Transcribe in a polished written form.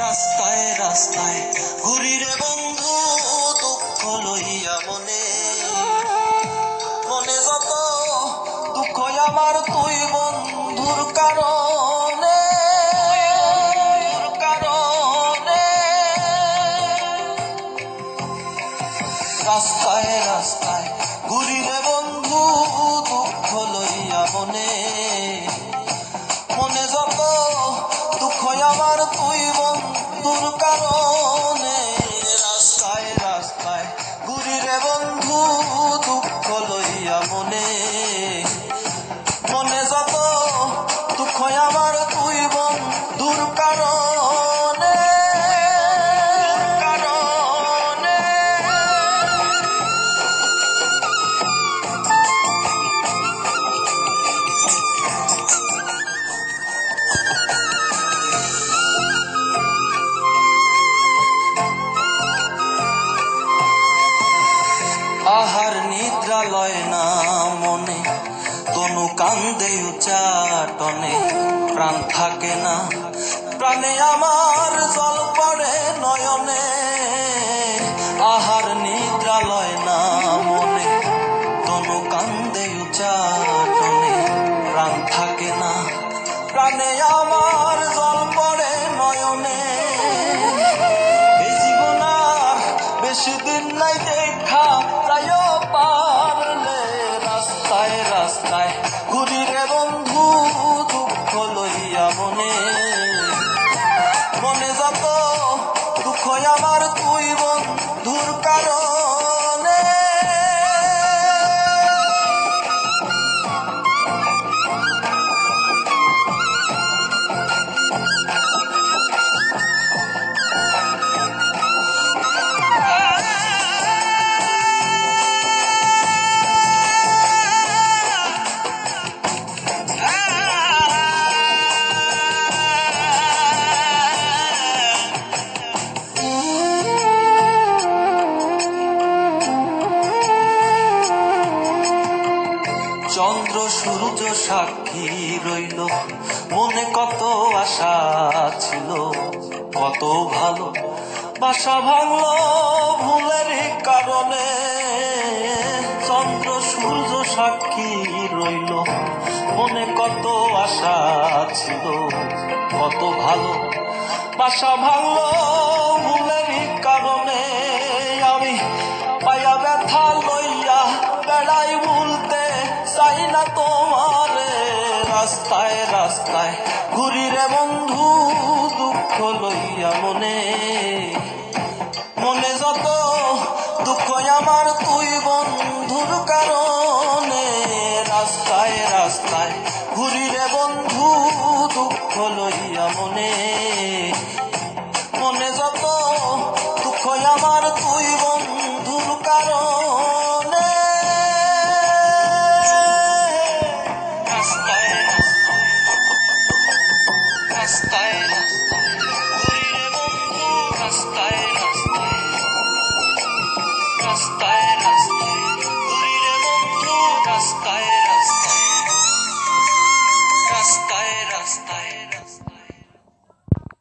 রাস্তায় রাস্তায় ঘুরি রে বন্ধু, দুঃখ লইয়া মনে। মনে যত দুঃখ আমার তুই বন্ধুর কারণে। রাস্তায় রাস্তায় ঘুরি রে বন্ধু, দুঃখ লইয়া মনে। মনে যত দুঃখ আমার তুই বন্ধুর কারণে। রাস্তায় রাস্তায় ঘুরি রে বন্ধু, দুঃখ লইয়া মনে। মনে যত দুঃখ আমার তুই বন্ধুর কারণে। আহার নিদ্রা লয় না মনে, তনু কান্দে উচ্চাটনে। প্রাণ থাকে না প্রাণে আমার, জল পড়ে নয়নে। আহার নিদ্রা লয় না মনে, তনু কান্দে উচ্চাটনে। প্রাণ থাকে না প্রাণে আমার, জল পড়ে নয়নে। এই জীবন আর বেশি দিন নাই, দেখা যাইও পারলে। রাস্তায় রাস্তায় ঘুরি রে বন্ধু, দুঃখ লইয়া মনে। মনে যত দুঃখ আমার তুই বন্ধুর কারণে। চন্দ্র সূর্য সাক্ষী রইল, মনে কত আশা ছিল। কত ভালো বাসা ভাঙলো ভুলের কারণে। চন্দ্র সূর্য সাক্ষী রইল, মনে কত আশা ছিল। কত ভালো বাসা ভাঙলো ভুলের কারণে। আমি পায়া ব্যথা লইয়া বেড়াই, ভুলতে চাই না তোমারে। রাস্তায় রাস্তায় ঘুরি রে বন্ধু, দুঃখ লইয়া মনে। মনে যত দুঃখ আমার তুই বন্ধুর কারণে। রাস্তায় রাস্তায় ঘুরি রে বন্ধু, দুঃখ লইয়া মনে।